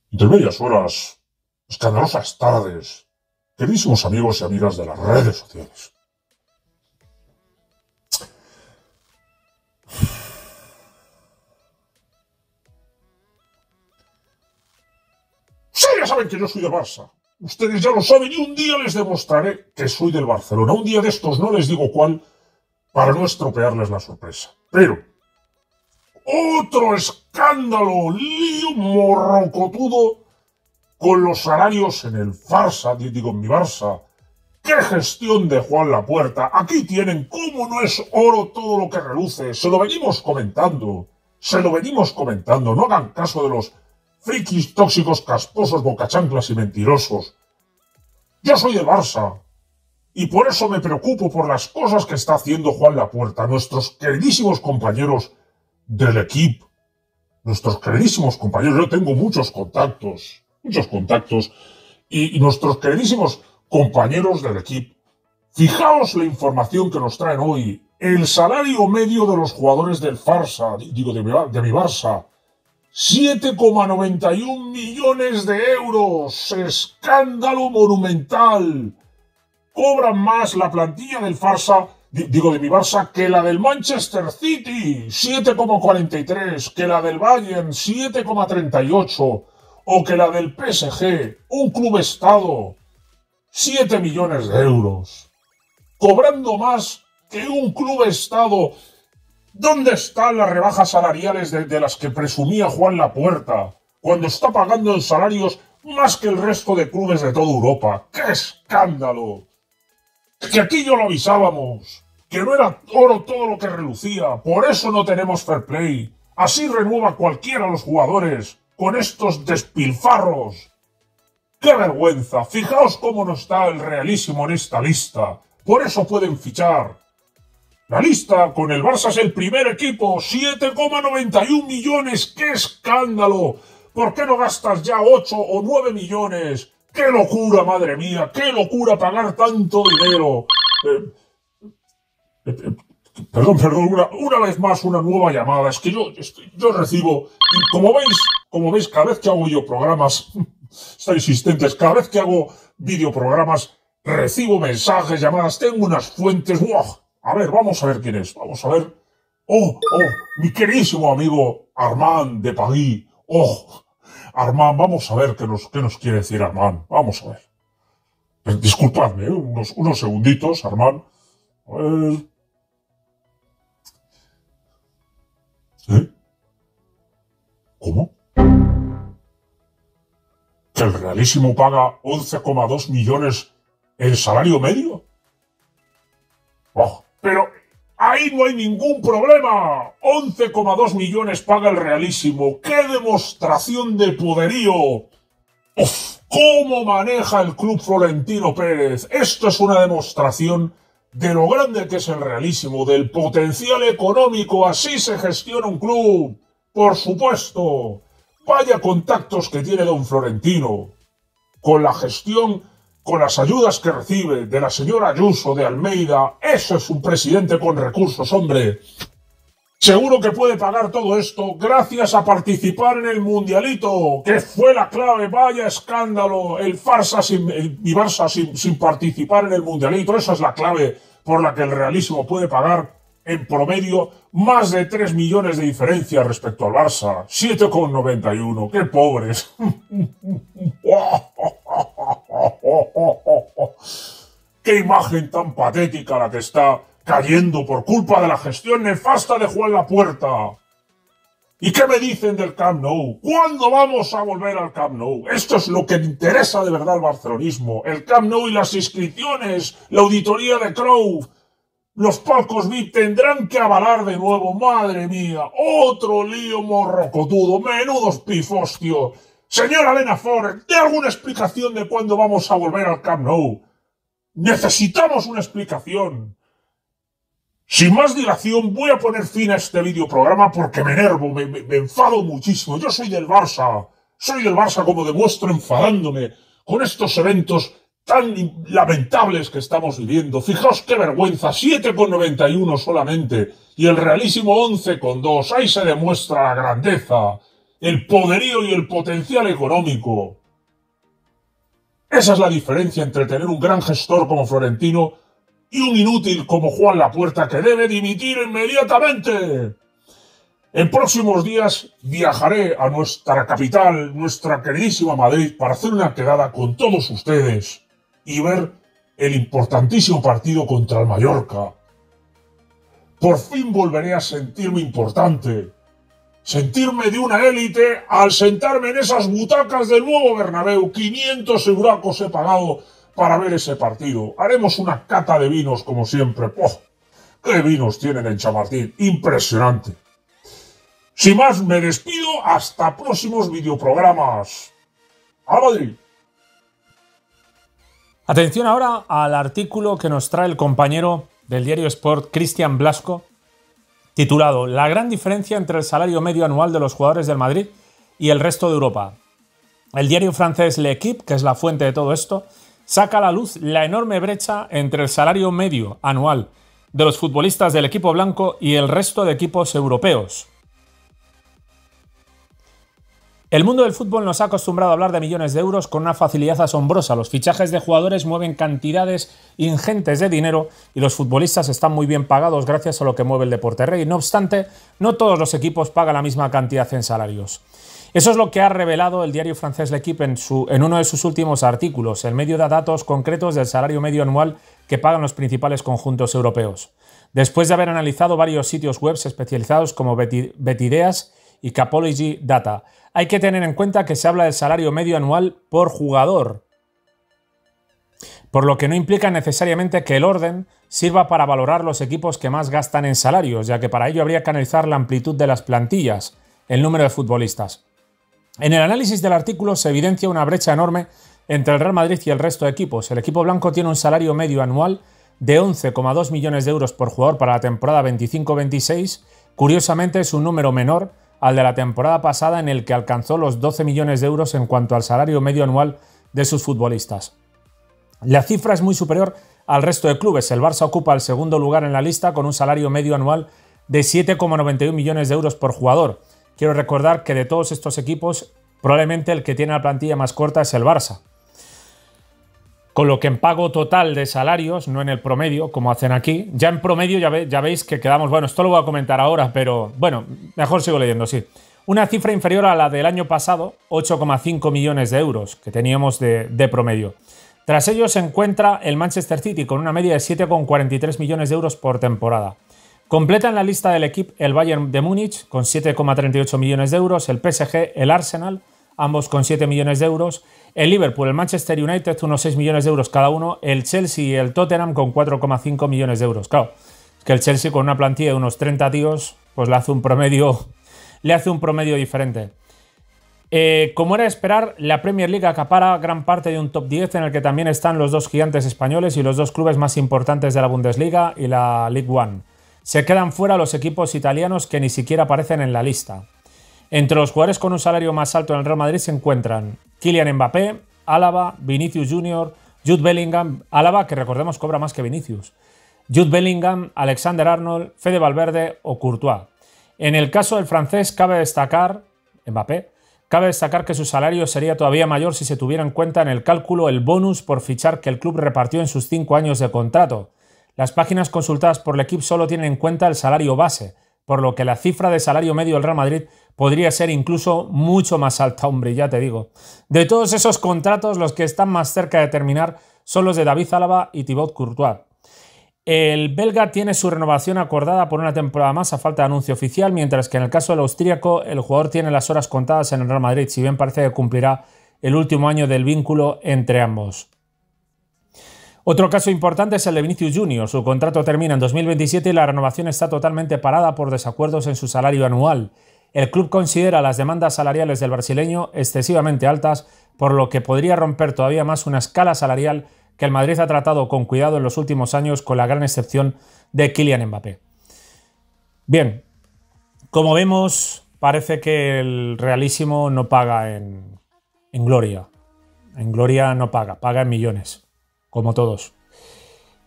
Intermedias horas, escandalosas tardes, queridísimos amigos y amigas de las redes sociales. Ustedes ya saben que yo soy del Barça. Ustedes ya lo saben y un día les demostraré que soy del Barcelona. Un día de estos no les digo cuál para no estropearles la sorpresa. Pero otro escándalo, lío morrocotudo con los salarios en el Farsa, digo en mi Barça. ¡Qué gestión de Juan Lapuerta! Aquí tienen cómo no es oro todo lo que reluce. Se lo venimos comentando. No hagan caso de los frikis tóxicos, casposos, bocachanclas y mentirosos. Yo soy del Barça. Y por eso me preocupo por las cosas que está haciendo Juan Lapuerta. Nuestros queridísimos compañeros del equipo. Nuestros queridísimos compañeros. Yo tengo muchos contactos. Y nuestros queridísimos compañeros del equipo. Fijaos la información que nos traen hoy. El salario medio de los jugadores del Farsa, digo de mi Barça, 7,91 millones de euros. Escándalo monumental. Cobran más la plantilla del Farsa, digo de mi Barça, que la del Manchester City, 7,43, que la del Bayern, 7,38, o que la del PSG, un club estado, 7 millones de euros. Cobrando más que un club estado. ¿Dónde están las rebajas salariales de las que presumía Juan Lapuerta, cuando está pagando en salarios más que el resto de clubes de toda Europa? ¡Qué escándalo! Que aquí yo lo avisábamos, que no era oro todo lo que relucía, por eso no tenemos fair play. Así renueva cualquiera a los jugadores, con estos despilfarros. ¡Qué vergüenza! Fijaos cómo no está el Realísimo en esta lista, por eso pueden fichar. La lista con el Barça es el primer equipo, 7,91 millones, ¡qué escándalo! ¿Por qué no gastas ya 8 o 9 millones? ¡Qué locura, madre mía! ¡Qué locura pagar tanto dinero! Perdón, una vez más una nueva llamada. Es que yo recibo, y como veis, cada vez que hago videoprogramas, estoy insistentes, cada vez que hago videoprogramas, recibo mensajes, llamadas, tengo unas fuentes. ¡Wow! A ver, vamos a ver quién es. Vamos a ver. Oh, mi queridísimo amigo Armand de París. Oh, Armand, vamos a ver qué nos quiere decir Armand. Vamos a ver. Disculpadme, unos segunditos, Armand. A ver. ¿Cómo? ¿Que el Realísimo paga 11,2 millones el salario medio? Oh, pero ahí no hay ningún problema. 11,2 millones paga el Realísimo. ¡Qué demostración de poderío! ¡Uf! ¿Cómo maneja el club Florentino Pérez? Esto es una demostración de lo grande que es el Realísimo, del potencial económico. Así se gestiona un club. Por supuesto. Vaya contactos que tiene don Florentino. Con la gestión, con las ayudas que recibe de la señora Ayuso, de Almeida. Eso es un presidente con recursos, hombre. Seguro que puede pagar todo esto gracias a participar en el Mundialito, que fue la clave. Vaya escándalo, mi Barça sin participar en el Mundialito. Esa es la clave por la que el Realísimo puede pagar en promedio más de 3 millones de diferencia respecto al Barça. 7,91. ¡Qué pobres! ¡Qué imagen tan patética la que está cayendo por culpa de la gestión nefasta de Juan Lapuerta! ¿Y qué me dicen del Camp Nou? ¿Cuándo vamos a volver al Camp Nou? Esto es lo que interesa de verdad al barcelonismo. El Camp Nou y las inscripciones, la auditoría de Cruyff, los palcos VIP tendrán que avalar de nuevo. ¡Madre mía! Otro lío morrocotudo. ¡Menudos pifos, tío! Señora Elena Ford, ¿dé alguna explicación de cuándo vamos a volver al Camp Nou? Necesitamos una explicación. Sin más dilación, voy a poner fin a este videoprograma porque me enervo, me enfado muchísimo. Yo soy del Barça. Soy del Barça como demuestro enfadándome con estos eventos tan lamentables que estamos viviendo. Fijaos qué vergüenza, 7,91 solamente, y el Realísimo 11,2. Ahí se demuestra la grandeza. el poderío y el potencial económico. Esa es la diferencia entre tener un gran gestor como Florentino y un inútil como Juan Lapuerta, que debe dimitir inmediatamente. En próximos días viajaré a nuestra capital, nuestra queridísima Madrid, para hacer una quedada con todos ustedes y ver el importantísimo partido contra el Mallorca. Por fin volveré a sentirme importante, sentirme de una élite al sentarme en esas butacas del nuevo Bernabéu. 500 euracos he pagado para ver ese partido. Haremos una cata de vinos como siempre. ¡Oh! ¡Qué vinos tienen en Chamartín! Impresionante. Sin más, me despido hasta próximos videoprogramas. ¡A Madrid! Atención ahora al artículo que nos trae el compañero del diario Sport, Cristian Blasco, titulado "La gran diferencia entre el salario medio anual de los jugadores del Madrid y el resto de Europa". El diario francés L'Équipe, que es la fuente de todo esto, saca a la luz la enorme brecha entre el salario medio anual de los futbolistas del equipo blanco y el resto de equipos europeos. El mundo del fútbol nos ha acostumbrado a hablar de millones de euros con una facilidad asombrosa. Los fichajes de jugadores mueven cantidades ingentes de dinero y los futbolistas están muy bien pagados gracias a lo que mueve el deporte rey. No obstante, no todos los equipos pagan la misma cantidad en salarios. Eso es lo que ha revelado el diario francés L'Équipe en uno de sus últimos artículos. El medio da datos concretos del salario medio anual que pagan los principales conjuntos europeos. Después de haber analizado varios sitios web especializados como Betideas y Capology Data, hay que tener en cuenta que se habla del salario medio anual por jugador, por lo que no implica necesariamente que el orden sirva para valorar los equipos que más gastan en salarios, ya que para ello habría que analizar la amplitud de las plantillas, el número de futbolistas. En el análisis del artículo se evidencia una brecha enorme entre el Real Madrid y el resto de equipos. El equipo blanco tiene un salario medio anual de 11,2 millones de euros por jugador para la temporada 25-26. Curiosamente es un número menor al de la temporada pasada, en el que alcanzó los 12 millones de euros en cuanto al salario medio anual de sus futbolistas. La cifra es muy superior al resto de clubes. El Barça ocupa el segundo lugar en la lista con un salario medio anual de 7,91 millones de euros por jugador. Quiero recordar que de todos estos equipos, probablemente el que tiene la plantilla más corta es el Barça. Con lo que en pago total de salarios, no en el promedio, como hacen aquí, ya en promedio ya veis que quedamos... Bueno, esto lo voy a comentar ahora, pero bueno, mejor sigo leyendo, sí. Una cifra inferior a la del año pasado, 8,5 millones de euros que teníamos de promedio. Tras ello se encuentra el Manchester City con una media de 7,43 millones de euros por temporada. Completan la lista del equipo el Bayern de Múnich con 7,38 millones de euros, el PSG, el Arsenal, ambos con 7 millones de euros, el Liverpool, el Manchester United, unos 6 millones de euros cada uno, el Chelsea y el Tottenham con 4,5 millones de euros. Claro, es que el Chelsea con una plantilla de unos 30 tíos, pues le hace un promedio diferente. Como era de esperar, la Premier League acapara gran parte de un top 10 en el que también están los dos gigantes españoles y los dos clubes más importantes de la Bundesliga y la League One. Se quedan fuera los equipos italianos que ni siquiera aparecen en la lista. Entre los jugadores con un salario más alto en el Real Madrid se encuentran Kylian Mbappé, Álava, Vinicius Junior, Jude Bellingham, Álava, que recordemos cobra más que Vinicius, Jude Bellingham, Alexander Arnold, Fede Valverde o Courtois. En el caso del francés Mbappé, cabe destacar que su salario sería todavía mayor si se tuviera en cuenta en el cálculo el bonus por fichar que el club repartió en sus 5 años de contrato. Las páginas consultadas por el equipo solo tienen en cuenta el salario base, por lo que la cifra de salario medio del Real Madrid podría ser incluso mucho más alta, hombre, ya te digo. De todos esos contratos, los que están más cerca de terminar son los de David Álava y Thibaut Courtois. El belga tiene su renovación acordada por una temporada más a falta de anuncio oficial, mientras que en el caso del austríaco, el jugador tiene las horas contadas en el Real Madrid, si bien parece que cumplirá el último año del vínculo entre ambos. Otro caso importante es el de Vinicius Junior. Su contrato termina en 2027 y la renovación está totalmente parada por desacuerdos en su salario anual. El club considera las demandas salariales del brasileño excesivamente altas, por lo que podría romper todavía más una escala salarial que el Madrid ha tratado con cuidado en los últimos años, con la gran excepción de Kylian Mbappé. Bien, como vemos, parece que el Realísimo no paga en gloria. En gloria no paga, paga en millones, como todos.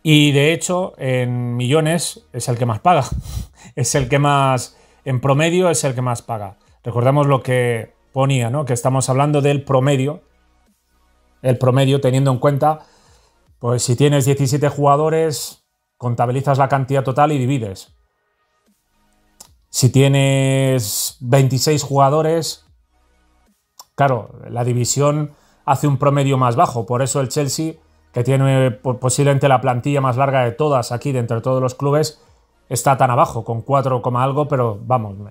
Y de hecho, en millones es el que más paga. Es el que más, en promedio, es el que más paga. Recordemos lo que ponía, ¿no? Que estamos hablando del promedio. El promedio teniendo en cuenta, pues si tienes 17 jugadores, contabilizas la cantidad total y divides. Si tienes 26 jugadores, claro, la división hace un promedio más bajo. Por eso el Chelsea, que tiene posiblemente la plantilla más larga de todas aquí, de entre todos los clubes, está tan abajo, con 4, algo, pero vamos,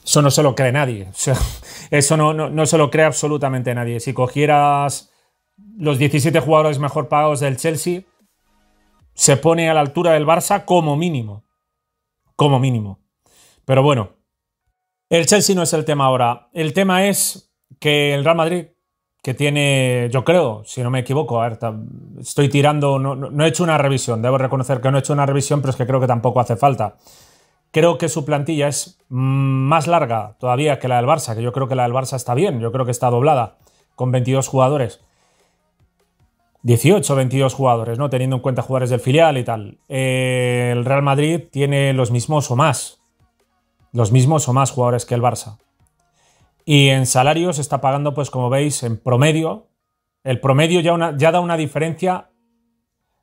eso no se lo cree nadie. O sea, eso no se lo cree absolutamente nadie. Si cogieras los 17 jugadores mejor pagados del Chelsea, se pone a la altura del Barça como mínimo. Como mínimo. Pero bueno, el Chelsea no es el tema ahora. El tema es que el Real Madrid, que tiene, yo creo, si no me equivoco, a ver, estoy tirando, no he hecho una revisión, debo reconocer que no he hecho una revisión, pero es que creo que tampoco hace falta. Creo que su plantilla es más larga todavía que la del Barça, que yo creo que la del Barça está bien, yo creo que está doblada, con 22 jugadores. 18 o 22 jugadores, ¿no? Teniendo en cuenta jugadores del filial y tal. El Real Madrid tiene los mismos o más jugadores que el Barça. Y en salarios está pagando, pues como veis, en promedio. El promedio ya da una diferencia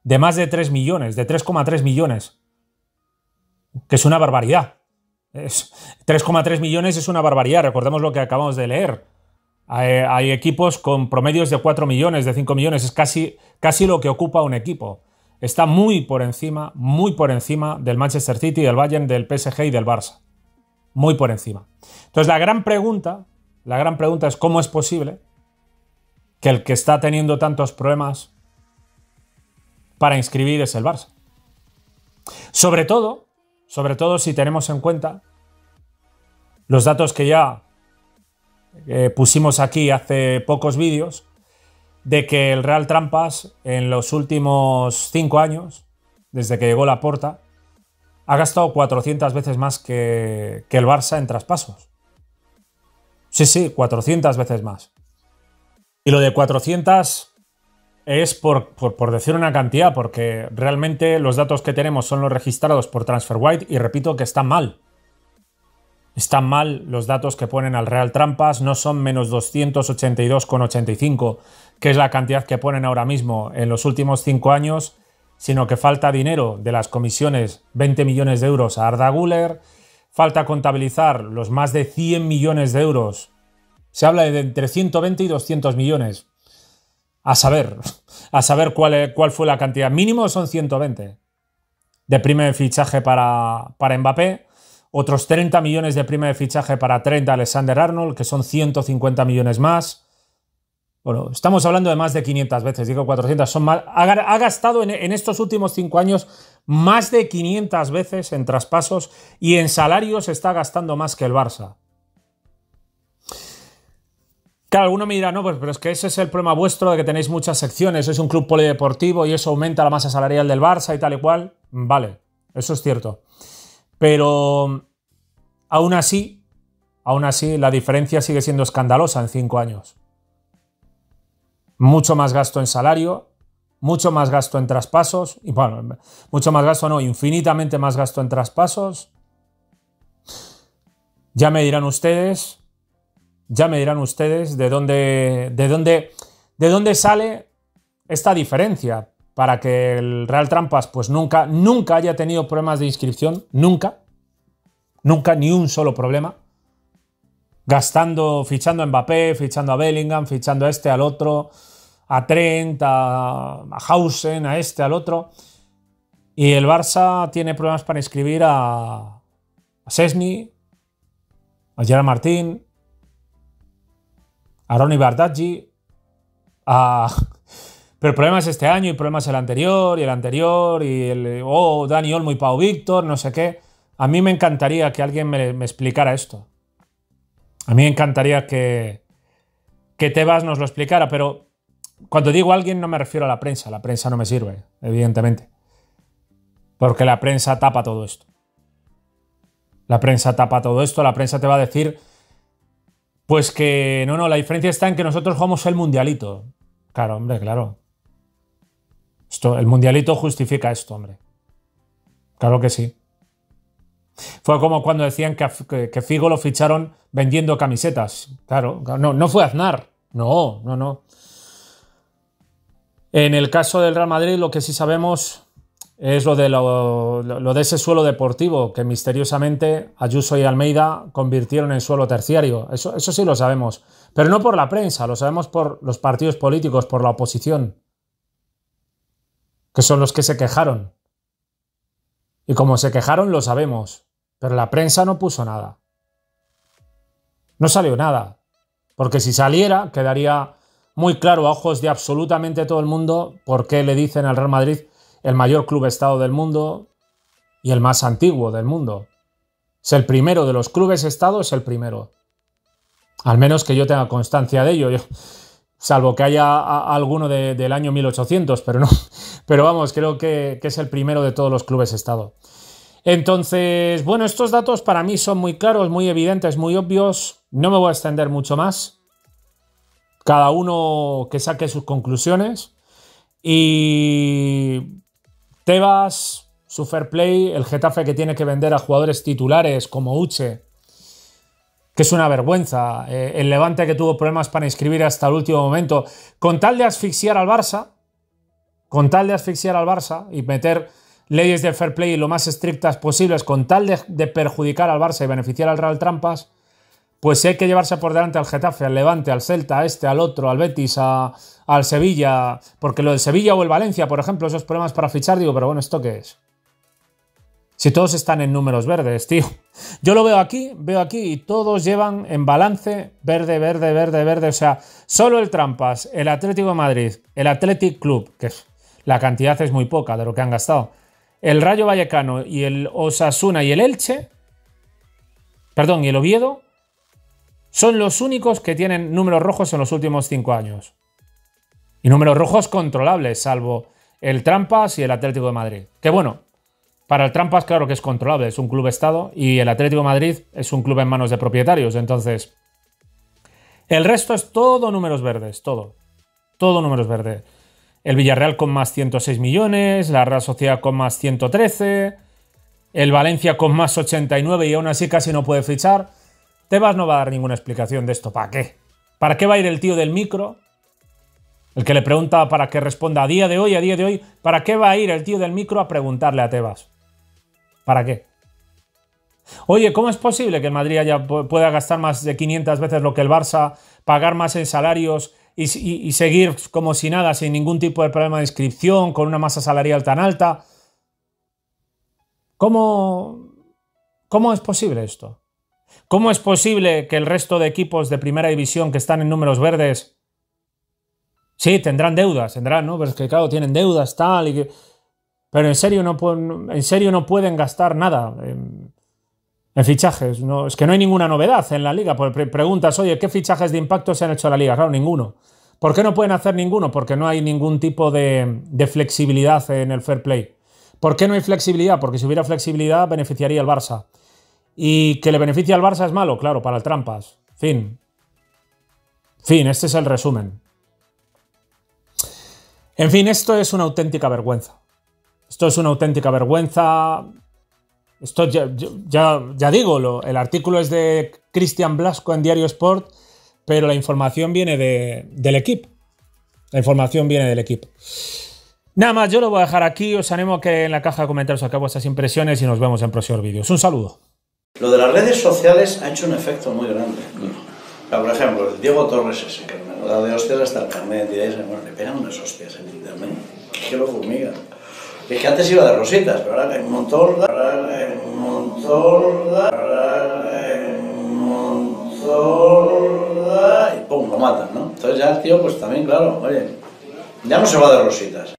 de más de 3 millones, de 3,3 millones. Que es una barbaridad. 3,3 millones es una barbaridad. Recordemos lo que acabamos de leer. Hay equipos con promedios de 4 millones, de 5 millones. Es casi lo que ocupa un equipo. Está muy por encima del Manchester City, del Bayern, del PSG y del Barça. Muy por encima. Entonces la gran pregunta es cómo es posible que el que está teniendo tantos problemas para inscribir es el Barça. Sobre todo si tenemos en cuenta los datos que ya pusimos aquí hace pocos vídeos, de que el Real Trampas en los últimos 5 años, desde que llegó Laporta, ha gastado 400 veces más que el Barça en traspasos. Sí, 400 veces más. Y lo de 400 es por decir una cantidad, porque realmente los datos que tenemos son los registrados por TransferWide y repito que están mal. Están mal los datos que ponen al Real Trampas, no son menos 282,85, que es la cantidad que ponen ahora mismo en los últimos 5 años, sino que falta dinero de las comisiones, 20 millones de euros a Arda Güler, falta contabilizar los más de 100 millones de euros, se habla de entre 120 y 200 millones, a saber cuál fue la cantidad, mínimo son 120 de prima de fichaje para Mbappé, otros 30 millones de prima de fichaje para Trent Alexander-Arnold, que son 150 millones más. Bueno, estamos hablando de más de 500 veces, digo 400, son más. Ha gastado en estos últimos 5 años más de 500 veces en traspasos y en salarios está gastando más que el Barça. Claro, alguno me dirá, no, pues pero es que ese es el problema vuestro de que tenéis muchas secciones, sois un club polideportivo y eso aumenta la masa salarial del Barça y tal y cual. Vale, eso es cierto. Pero aún así, la diferencia sigue siendo escandalosa en 5 años. Mucho más gasto en salario, mucho más gasto en traspasos, y bueno, mucho más gasto no, infinitamente más gasto en traspasos. Ya me dirán ustedes de dónde sale esta diferencia para que el Real Trampas pues nunca haya tenido problemas de inscripción, nunca, ni un solo problema, fichando a Mbappé, fichando a Bellingham, fichando a este, al otro, a Trent, a Hausen, a este, al otro, y el Barça tiene problemas para inscribir a Szczęsny, a Gerard Martín, a Ronnie Bardghji, pero el problema es este año y el problema es el anterior y Dani Olmo y Pau Víctor, no sé qué. A mí me encantaría que alguien me explicara esto. A mí me encantaría que Tebas nos lo explicara, pero cuando digo alguien no me refiero a la prensa no me sirve, evidentemente. Porque la prensa tapa todo esto. La prensa te va a decir pues que no, la diferencia está en que nosotros jugamos el mundialito. Claro, hombre, claro. El mundialito justifica esto, hombre. Claro que sí. Fue como cuando decían que Figo lo ficharon vendiendo camisetas. Claro, no fue Aznar. No. En el caso del Real Madrid, lo que sí sabemos es lo de ese suelo deportivo que misteriosamente Ayuso y Almeida convirtieron en suelo terciario. Eso sí lo sabemos. Pero no por la prensa, lo sabemos por los partidos políticos, por la oposición, que son los que se quejaron. Y como se quejaron, lo sabemos. Pero la prensa no puso nada. No salió nada. Porque si saliera, quedaría muy claro a ojos de absolutamente todo el mundo por qué le dicen al Real Madrid el mayor club-estado del mundo y el más antiguo del mundo. Es el primero de los clubes-estado, es el primero. Al menos que yo tenga constancia de ello. Salvo que haya alguno del año 1800, pero no. Pero vamos, creo que es el primero de todos los clubes-estado. Entonces, bueno, estos datos para mí son muy claros, muy evidentes, muy obvios. No me voy a extender mucho más. Cada uno que saque sus conclusiones. Y Tebas, su fair play, el Getafe que tiene que vender a jugadores titulares como Uche, que es una vergüenza, el Levante que tuvo problemas para inscribir hasta el último momento, con tal de asfixiar al Barça, y meter leyes de fair play lo más estrictas posibles, con tal de perjudicar al Barça y beneficiar al Real Trampas, pues si hay que llevarse por delante al Getafe, al Levante, al Celta, al otro, al Betis, al Sevilla, porque lo del Sevilla o el Valencia, por ejemplo, esos problemas para fichar, digo, pero bueno, ¿esto qué es? Si todos están en números verdes, tío. Yo lo veo aquí y todos llevan en balance verde. O sea, solo el Trampas, el Atlético de Madrid, el Athletic Club, que la cantidad es muy poca de lo que han gastado, el Rayo Vallecano y el Osasuna y el Elche, y el Oviedo, son los únicos que tienen números rojos en los últimos 5 años. Y números rojos controlables, salvo el Trampas y el Atlético de Madrid. Que bueno, para el Trampas claro que es controlable, es un club-estado, y el Atlético de Madrid es un club en manos de propietarios. Entonces, el resto es todo números verdes, todo números verdes. El Villarreal con más 106 millones, la Real Sociedad con más 113, el Valencia con más 89 y aún así casi no puede fichar. Tebas no va a dar ninguna explicación de esto. ¿Para qué? ¿Para qué va a ir el tío del micro? El que le pregunta para que responda a día de hoy, ¿para qué va a ir el tío del micro a preguntarle a Tebas? ¿Para qué? Oye, ¿cómo es posible que el Madrid pueda gastar más de 500 veces lo que el Barça, pagar más en salarios y seguir como si nada, sin ningún tipo de problema de inscripción, con una masa salarial tan alta? ¿Cómo es posible esto? ¿Cómo es posible que el resto de equipos de primera división que están en números verdes, sí, tendrán deudas, ¿no? Pero es que claro, tienen deudas, tal, pero en serio no pueden gastar nada en fichajes. No, es que no hay ninguna novedad en la liga. Preguntas, oye, ¿qué fichajes de impacto se han hecho en la liga? Claro, ninguno. ¿Por qué no pueden hacer ninguno? Porque no hay ningún tipo de flexibilidad en el fair play. ¿Por qué no hay flexibilidad? Porque si hubiera flexibilidad beneficiaría al Barça. ¿Y que le beneficia al Barça es malo? Claro, para el Trampas. Fin, este es el resumen. En fin, esto es una auténtica vergüenza. Esto ya digo, el artículo es de Cristian Blasco en Diario Sport, pero la información viene del equipo. Nada más, yo lo voy a dejar aquí. Os animo a que en la caja de comentarios saquéis vuestras impresiones y nos vemos en próximos vídeos. Un saludo. Lo de las redes sociales ha hecho un efecto muy grande. Por ejemplo, el Diego Torres ese, que me da de hostias hasta el carnet, y le pegan unas hostias en internet, que lo fumigan. Es que antes iba de rositas, pero ahora hay un montón, y pum, lo matan, ¿no? Entonces ya el tío, pues también, claro, oye, ya no se va de rositas.